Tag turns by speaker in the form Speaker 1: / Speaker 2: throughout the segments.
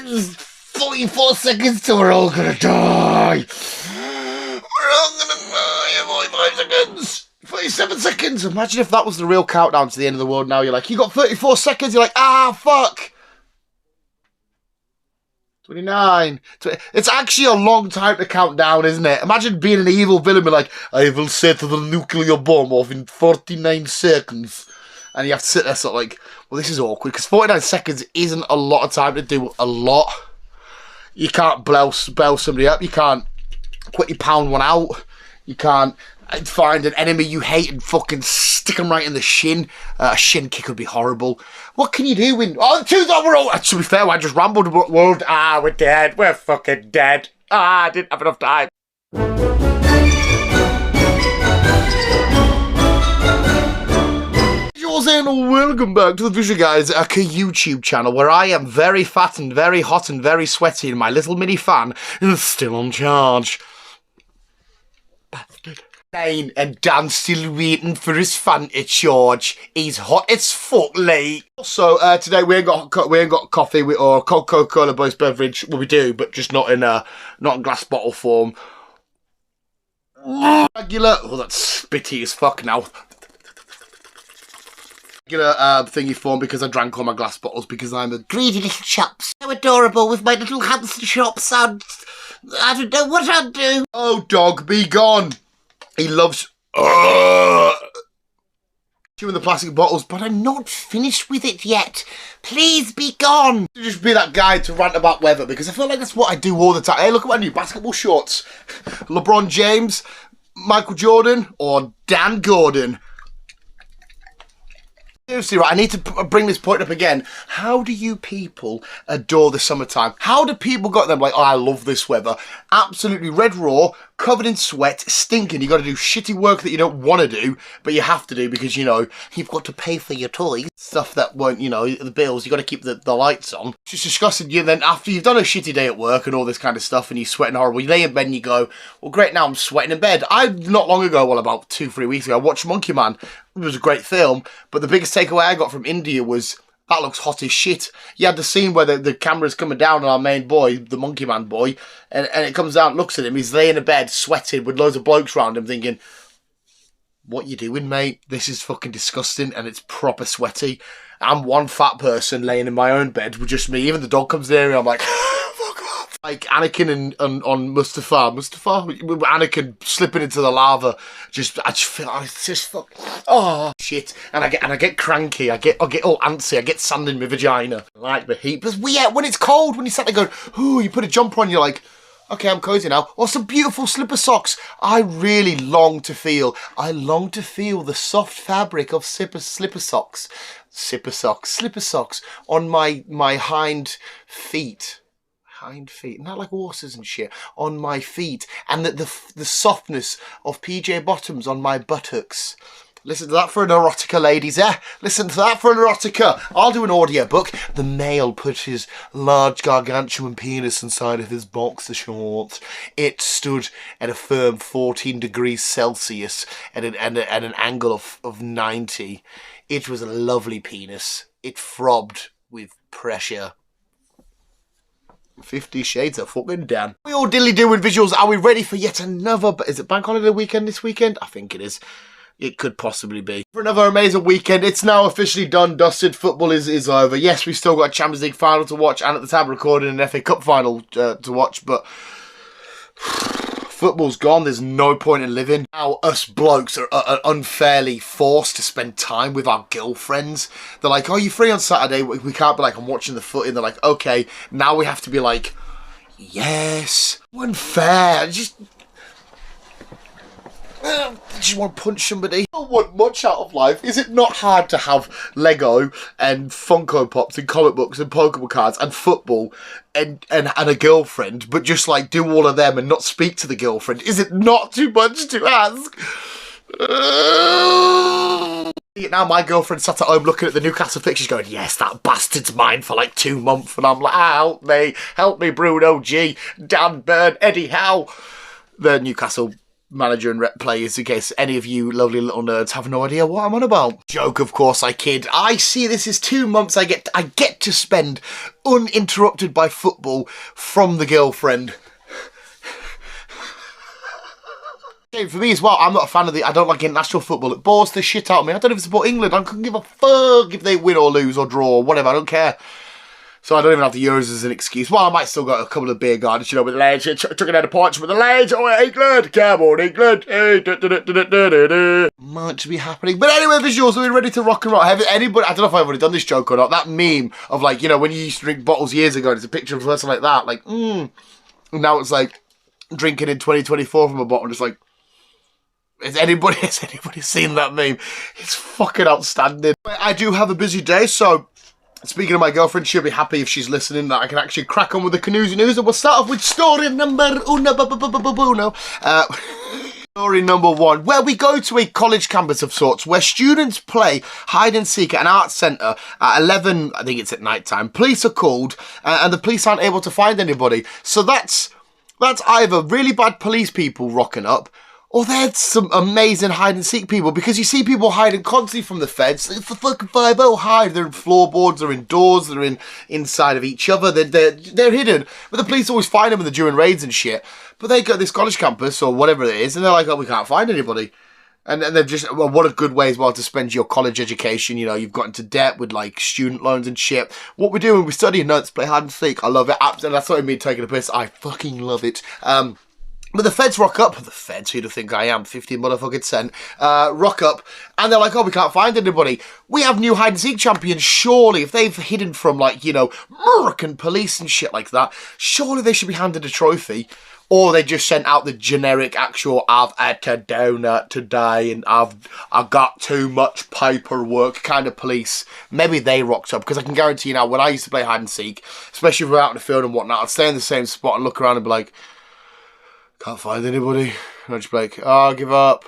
Speaker 1: seconds! 44 seconds till we're all gonna die! We're all gonna die in 45 seconds! 47 seconds! Imagine if that was the real countdown to the end of the world now. You're like, you got 34 seconds, you're like, ah, fuck! 29. It's actually a long time to count down, isn't it? Imagine being an evil villain and be like, I will set the nuclear bomb off in 49 seconds. And you have to sit there sort of like, well, this is awkward, because 49 seconds isn't a lot of time to do a lot. You can't bell somebody up. You can't quickly pound one out. You can't find an enemy you hate and fucking stick them right in the shin. A shin kick would be horrible. What can you do when... Oh, we're all... To be fair, I just rambled the world. Ah, we're dead. We're fucking dead. Ah, I didn't have enough time. And welcome back to the Visual Guyz YouTube channel, where I am very fat and very hot and very sweaty, and my little mini fan is still on charge. Bastard. And Dan's still waiting for his fan to charge. He's hot as fuck late. Also, today we ain't got coffee or Coca-Cola based beverage. Well, we do, but just not in glass bottle form. Regular. Oh, that's spitty as fuck now. Regular thingy form, because I drank all my glass bottles because I'm a greedy little chap. So adorable with my little hamster chops, and I don't know what I'd do. Oh, dog, be gone. He loves chewing the plastic bottles, but I'm not finished with it yet. Please be gone. Just be that guy to rant about weather, because I feel like that's what I do all the time. Hey, look at my new basketball shorts. LeBron James, Michael Jordan, or Dan Gordon. Seriously, right, I need to bring this point up again. How do you people adore the summertime? How do people got them like, oh, I love this weather? Absolutely red raw, covered in sweat, stinking. You got to do shitty work that you don't want to do, but you have to do because, you know, you've got to pay for your toys. Stuff that won't, you know, the bills, you got to keep the lights on. It's just disgusting. You then, after you've done a shitty day at work and all this kind of stuff and you're sweating horrible, you lay in bed and you go, well, great, now I'm sweating in bed. Not long ago, well, about 2-3 weeks ago, I watched Monkey Man. It was a great film, but the biggest takeaway I got from India was, that looks hot as shit. You had the scene where the camera's coming down on our main boy, the Monkey Man boy, and it comes down, looks at him, he's laying in bed, sweating, with loads of blokes around him, thinking, what you doing, mate? This is fucking disgusting, and it's proper sweaty. I'm one fat person laying in my own bed with just me. Even the dog comes near me, I'm like, fuck off. Like Anakin on Mustafa, Anakin slipping into the lava. I just feel like it's just fuck. Oh shit! And I get cranky. I get all antsy. I get sand in my vagina. I like the heat, but yeah, when it's cold, when you sat there going, ooh, you put a jumper on, you're like, okay, I'm cozy now. Or some beautiful slipper socks. I long to feel the soft fabric of slipper socks on my hind feet. Not like horses and shit, on my feet, and the softness of PJ bottoms on my buttocks. Listen to that for an erotica, ladies, eh? Listen to that for an erotica. I'll do an audiobook. The male put his large gargantuan penis inside of his boxer shorts. It stood at a firm 14 degrees Celsius at an angle of 90. It was a lovely penis. It throbbed with pressure. 50 Shades of fucking Dan. We all dilly do with visuals. Are we ready for yet another? Is it bank holiday weekend this weekend? I think it is. It could possibly be. For another amazing weekend. It's now officially done, dusted. Football is over. Yes, we've still got a Champions League final to watch, and at the time recording an FA Cup final to watch, but football's gone. There's no point in living. Now us blokes are unfairly forced to spend time with our girlfriends. They're like, oh, you free on Saturday? We can't be like, I'm watching the footy. And they're like, okay. Now we have to be like, yes. Unfair. I just want to punch somebody. I don't want much out of life. Is it not hard to have Lego and Funko Pops and comic books and Pokemon cards and football and a girlfriend, but just like do all of them and not speak to the girlfriend? Is it not too much to ask? Now my girlfriend sat at home looking at the Newcastle fixtures going, yes, that bastard's mine for like 2 months. And I'm like, help me, Bruno G, Dan Burn, Eddie Howe. The Newcastle manager and rep players, in case any of you lovely little nerds have no idea what I'm on about. Joke, of course, I kid. I see this as 2 months I get to spend uninterrupted by football from the girlfriend. For me as well, I'm not a fan of I don't like international football. It bores the shit out of me. I don't even support England. I couldn't give a fuck if they win or lose or draw or whatever. I don't care. So I don't even have the Euros as an excuse. Well, I might still got a couple of beer gardens, you know, with the lads. Chucking out a punch with the lads. Oh, England. Come on, England. Hey, might be happening. But anyway, visuals, are we ready to rock and roll? Anybody, I don't know if I've already done this joke or not. That meme of, like, you know, when you used to drink bottles years ago, there's a picture of a person like that. Like, And now it's like drinking in 2024 from a bottle. Just like, has anybody seen that meme? It's fucking outstanding. I do have a busy day, so speaking of my girlfriend, she'll be happy if she's listening that I can actually crack on with the Canoesy News, and we'll start off with story number uno. Story number 1, where we go to a college campus of sorts where students play hide and seek at an arts centre at 11, I think it's at night time. Police are called and the police aren't able to find anybody. So that's either really bad police people rocking up, or there's some amazing hide and seek people, because you see people hiding constantly from the feds. For fucking 5-0 hide. They're in floorboards, they're indoors, they're inside of each other. They're hidden. But the police always find them when they're doing raids and shit. But they go to this college campus or whatever it is, and they're like, oh, we can't find anybody. And they've just, well, what a good way as well to spend your college education. You know, you've got into debt with like student loans and shit. What we're doing, we're studying notes, play hide and seek. I love it. Absolutely. That's what I mean, taking a piss. I fucking love it. But the feds rock up. The feds, who do you think I am? 15 motherfucking cent. Rock up. And they're like, oh, we can't find anybody. We have new hide and seek champions. Surely, if they've hidden from, like, you know, American police and shit like that, surely they should be handed a trophy. Or they just sent out the generic actual, I've had a donut today and I've got too much paperwork kind of police. Maybe they rocked up, because I can guarantee you now, when I used to play hide and seek, especially if we're out in the field and whatnot, I'd stay in the same spot and look around and be like, can't find anybody. And I'd just be like, oh, give up.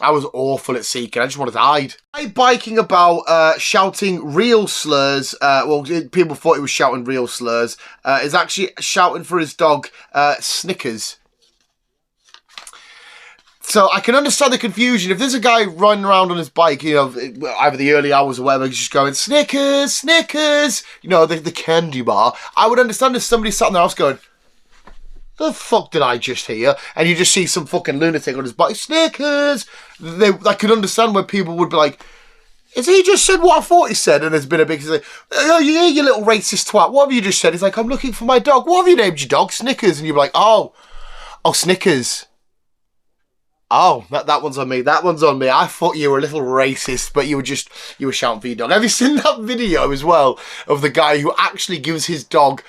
Speaker 1: I was awful at seeking. I just wanted to hide. Biking about, shouting real slurs. Well, people thought he was shouting real slurs. Is actually shouting for his dog, Snickers. So I can understand the confusion. If there's a guy running around on his bike, you know, either the early hours or whatever, he's just going, Snickers, Snickers, you know, the candy bar. I would understand if somebody sat in their house going, the fuck did I just hear? And you just see some fucking lunatic on his bike, Snickers. I could understand when people would be like, has he just said what I thought he said? And there's been a big, oh, yeah, you little racist twat. What have you just said? He's like, I'm looking for my dog. What have you named your dog? Snickers. And you're like, oh, Snickers. Oh, that one's on me. That one's on me. I thought you were a little racist, but you were shouting for your dog. Have you seen that video as well of the guy who actually gives his dog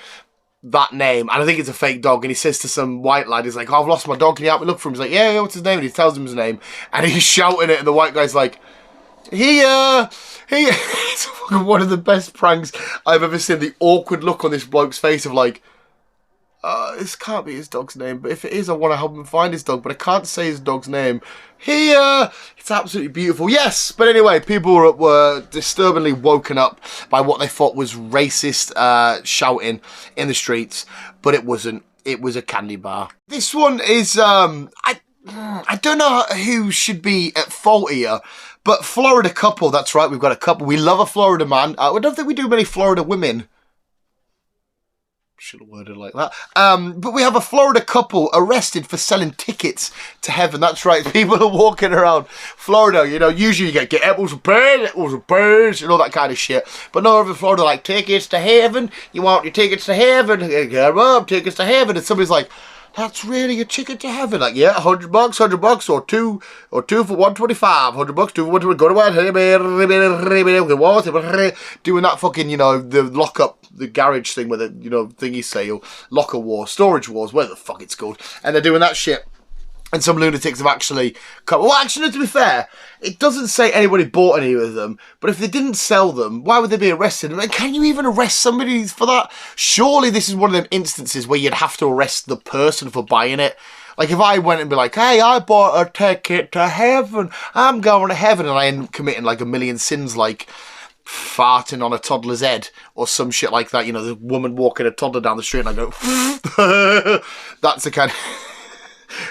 Speaker 1: that name, and I think it's a fake dog, and he says to some white lad, he's like, oh, I've lost my dog, can you help me look for him? He's like, yeah, what's his name? And he tells him his name, and he's shouting it, and the white guy's like, it's one of the best pranks I've ever seen. The awkward look on this bloke's face of like, this can't be his dog's name, but if it is, I want to help him find his dog, but I can't say his dog's name. It's absolutely beautiful. Yes, but anyway, people were disturbingly woken up by what they thought was racist shouting in the streets, but it wasn't. It was a candy bar. This one is, I don't know who should be at fault here, but Florida couple, that's right, we've got a couple. We love a Florida man. I don't think we do many Florida women. Should have worded like that. But we have a Florida couple arrested for selling tickets to heaven. That's right. People are walking around Florida. You know, usually you get apples and pears, and all that kind of shit. But no, over Florida, like, tickets to heaven. You want your tickets to heaven? Come on, tickets to heaven. And somebody's like, that's really a ticket to heaven. Like, yeah, $100, or two for $125. $100, 2 for $125. Go to work. Doing that fucking, you know, the lockup, the garage thing with the, you know, thingy sale, locker war, storage wars, whatever the fuck it's called. And they're doing that shit. And some lunatics have actually come. Well, actually, to be fair, it doesn't say anybody bought any of them. But if they didn't sell them, why would they be arrested? I mean, can you even arrest somebody for that? Surely this is one of them instances where you'd have to arrest the person for buying it. Like, if I went and be like, hey, I bought a ticket to heaven, I'm going to heaven, and I end up committing like a million sins, like farting on a toddler's head or some shit like that. You know, the woman walking a toddler down the street and I go, that's the kind of...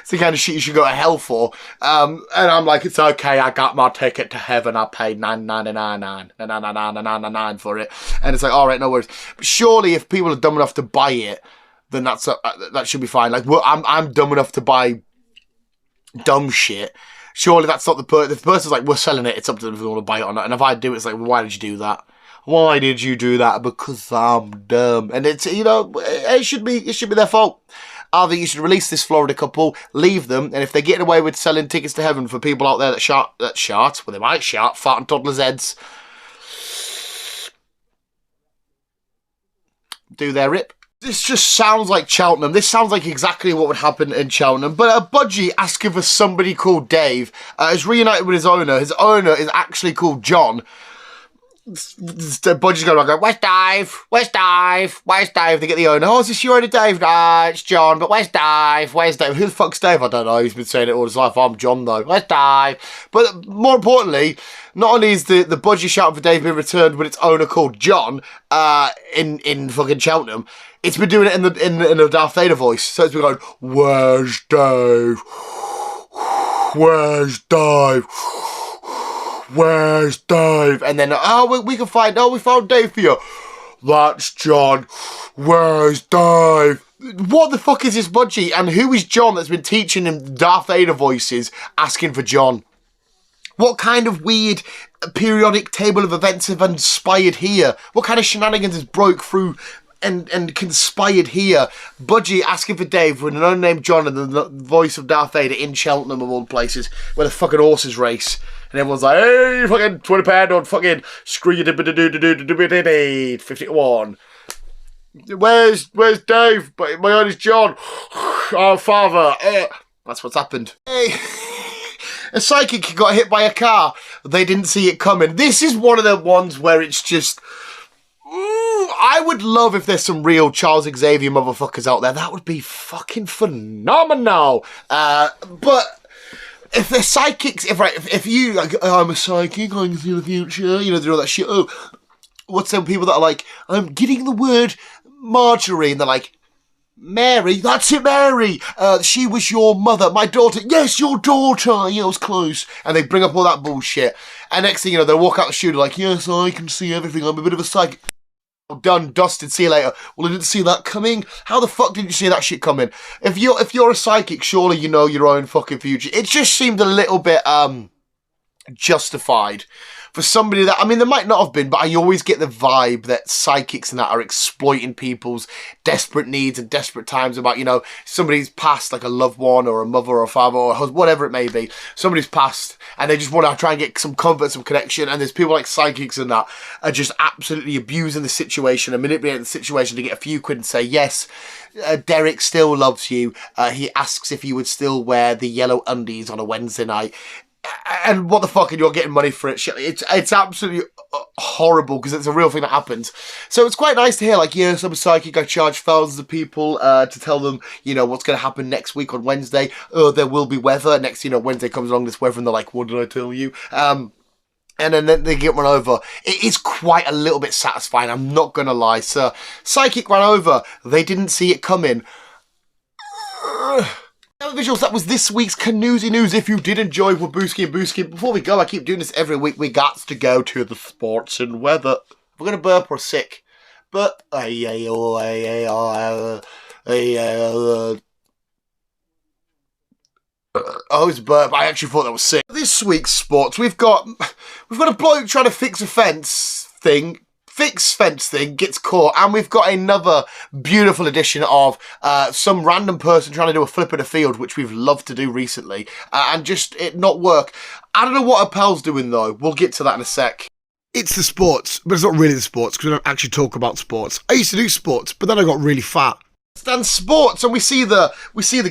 Speaker 1: It's the kind of shit you should go to hell for. And I'm like, it's okay, I got my ticket to heaven, I paid $9.99 for it. And it's like, all right, no worries. But surely if people are dumb enough to buy it, then that should be fine. Like, well, I'm dumb enough to buy dumb shit. Surely that's not the person's like, we're selling it, it's up to them if they want to buy it or not. And if I do, it's like, well, why did you do that? Why did you do that? Because I'm dumb. And it's, you know, it should be their fault. Either you should release this Florida couple, leave them, and if they're getting away with selling tickets to heaven for people out there that shart, well, they might fart on toddlers' heads, do their rip. This just sounds like Cheltenham. This sounds like exactly what would happen in Cheltenham. But a budgie asking for somebody called Dave is reunited with his owner. His owner is actually called John. The budgie's going around going, where's Dave? Where's Dave? Where's Dave? They get the owner. Oh, is this your owner, Dave? Nah, it's John. But where's Dave? Where's Dave? Who the fuck's Dave? I don't know. He's been saying it all his life. I'm John, though. Where's Dave? But more importantly, not only is the budgie shouting for Dave being returned with its owner called John in fucking Cheltenham, it's been doing it in the Darth Vader voice. So it's been going, where's Dave? Where's Dave? Where's Dave? And then, we found Dave for you. That's John. Where's Dave? What the fuck is this budgie? And who is John that's been teaching him Darth Vader voices asking for John? What kind of weird periodic table of events have inspired here? What kind of shenanigans has broke through and conspired here? Budgie asking for Dave with an unnamed John and the voice of Darth Vader in Cheltenham of all places, where the fucking horses race. And everyone's like, hey, fucking £20 on fucking screw you 50-1. Where's Dave? My own is John. Oh, father. That's what's happened. Hey. A psychic got hit by a car. They didn't see it coming. This is one of the ones where it's just... I would love if there's some real Charles Xavier motherfuckers out there. That would be fucking phenomenal. But... if they're psychics, if you, like, oh, I'm a psychic, I can see the future, you know, do all that shit. Oh, what's some people that are like, I'm getting the word Marjorie, and they're like, Mary, that's it, Mary. She was your mother, my daughter. Yes, your daughter. Yeah, it was close. And they bring up all that bullshit. And next thing you know, they walk out the studio like, yes, I can see everything. I'm a bit of a psychic. Done, dusted, see you later. Well, I didn't see that coming. How the fuck did you see that shit coming? If you're a psychic, surely you know your own fucking future. It just seemed a little bit justified for somebody that, I mean, there might not have been, but I always get the vibe that psychics and that are exploiting people's desperate needs and desperate times about, you know, somebody's passed, like a loved one or a mother or a father or a husband, whatever it may be. Somebody's passed and they just want to try and get some comfort, some connection, and there's people like psychics and that are just absolutely abusing the situation and manipulating the situation to get a few quid and say, yes, Derek still loves you. He asks if you would still wear the yellow undies on a Wednesday night. And what the fuck, and you're getting money for it? It's absolutely horrible because it's a real thing that happens. So it's quite nice to hear, like, yes, I'm a psychic, I charge thousands of people to tell them, you know, what's going to happen next week on Wednesday. Oh, there will be weather. Next, you know, Wednesday comes along, this weather, and they're like, what did I tell you? And then they get run over. It is quite a little bit satisfying, I'm not going to lie. So, psychic ran over. They didn't see it coming. Visuals, that was this week's Canoozy News. If you did enjoy Wabooski and Booski, before we go, I keep doing this every week, we got to go to the sports and weather. We're going to burp or sick. But, oh, it's burp. I actually thought that was sick. This week's sports, we've got a bloke trying to fix a fence thing, gets caught, and we've got another beautiful edition of some random person trying to do a flip of the field, which we've loved to do recently, and just it not work. I don't know what a pal's doing though. We'll get to that in a sec. It's the sports, but it's not really the sports because we don't actually talk about sports. I used to do sports, but then I got really fat. Stand sports, and we see the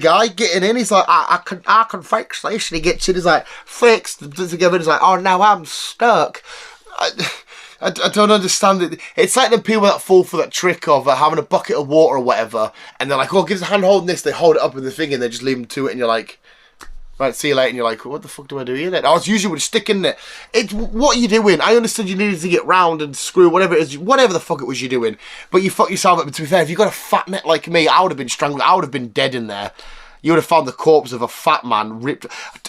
Speaker 1: guy getting in. He's like, I can fix this, and he gets in. He's like, fixed together. He's like, oh, now I'm stuck. I don't understand it. It's like the people that fall for that trick of having a bucket of water or whatever, and they're like, oh, give us a hand holding this. They hold it up with the thing, and they just leave them to it, and you're like, right, see you later, and you're like, what the fuck do I do here then? I was usually with a stick in it. It's, what are you doing? I understood you needed to get round and screw, whatever it is, whatever the fuck it was you're doing, but you fucked yourself up. But to be fair, if you got a fat neck like me, I would have been strangled. I would have been dead in there. you would have found the corpse of a fat man ripped.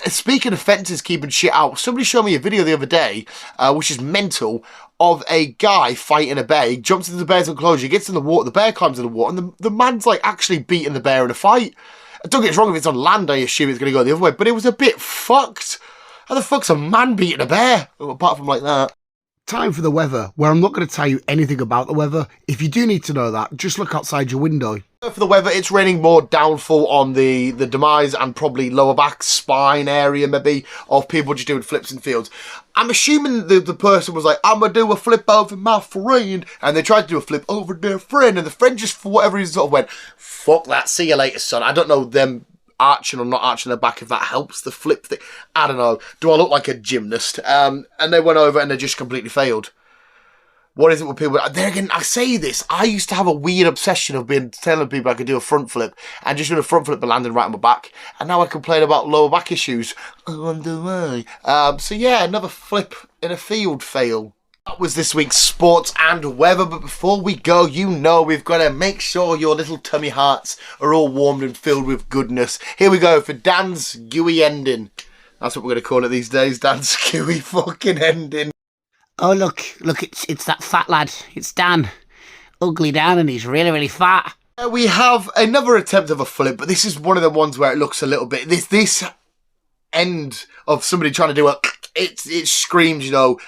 Speaker 1: Speaking of fences keeping shit out, somebody showed me a video the other day, which is mental, of a guy fighting a bear. He jumps into the bear's enclosure, he gets in the water, the bear climbs in the water, and the man's like actually beating the bear in a fight. Don't get us wrong, if it's on land, I assume it's going to go the other way, but it was a bit fucked. How the fuck's a man beating a bear? Apart from like that.
Speaker 2: Time for the weather, where I'm not going to tell you anything about the weather. If you do need to know that, just look outside your window.
Speaker 1: For the weather, it's raining more downfall on the demise and probably lower back, spine area maybe, of people just doing flips in fields. I'm assuming the person was like, I'm going to do a flip over my friend, and they tried to do a flip over their friend, and the friend just, for whatever reason, sort of went, fuck that, see you later, son. I don't know them arching or not arching their back, if that helps the flip thing. I don't know. Do I look like a gymnast? And they went over and they just completely failed. What is it with people? There again, I say this. I used to have a weird obsession of telling people I could do a front flip and just doing a front flip and landing right on my back. And now I complain about lower back issues. I wonder why. So yeah, another flip in a field fail. That was this week's sports and weather, but before we go, you know we've got to make sure your little tummy hearts are all warmed and filled with goodness. Here we go for Dan's gooey ending. That's what we're going to call it these days, Dan's gooey fucking ending.
Speaker 3: Oh, look, it's that fat lad. It's Dan. Ugly Dan, and he's really, really fat.
Speaker 1: We have another attempt of a flip, but this is one of the ones where it looks a little bit... This end of somebody trying to do a... It screams, you know,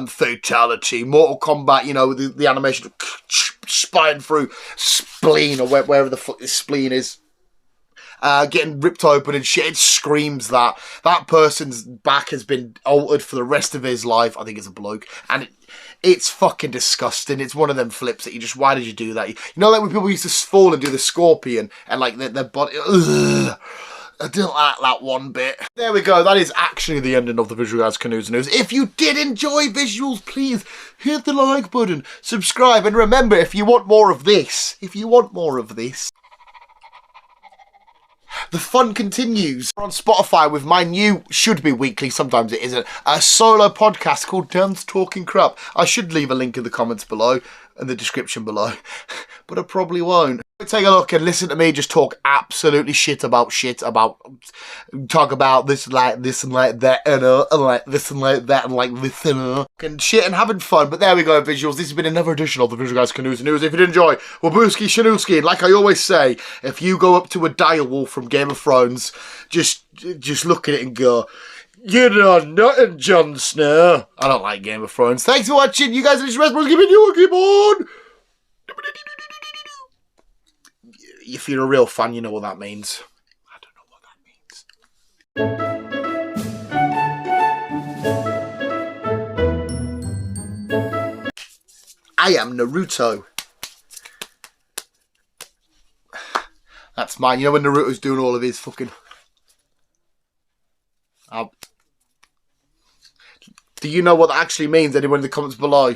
Speaker 1: fatality, Mortal Kombat, you know, the animation spine through spleen or wherever the fuck this spleen is. Getting ripped open and shit. It screams that. That person's back has been altered for the rest of his life. I think it's a bloke. And it's fucking disgusting. It's one of them flips that you just, why did you do that? You know, like when people used to fall and do the scorpion and like their body... Ugh. I didn't like that one bit. There we go. That is actually the ending of the Visual Guyz Canoes News. If you did enjoy visuals, please hit the like button, subscribe, and remember, if you want more of this, the fun continues. We're on Spotify with my new, should be weekly, sometimes it isn't, a solo podcast called Dan's Talking Crap. I should leave a link in the comments below, in the description below, but I probably won't. Take a look and listen to me just talk absolutely shit, talk about this and like that, and like this and like that, and like this and shit, and having fun. But there we go, visuals. This has been another edition of the Visual Guyz Canoes News. If you did enjoy, Wabooski Shanooski, and like I always say, if you go up to a direwolf from Game of Thrones, just look at it and go, you know nothing, Jon Snow. I don't like Game of Thrones. Thanks for watching. You guys are just responsible. Giving you a keyboard. If you're a real fan, you know what that means. I don't know what that means. I am Naruto. That's mine. You know when Naruto's doing all of his fucking... Do you know what that actually means? Anyone in the comments below?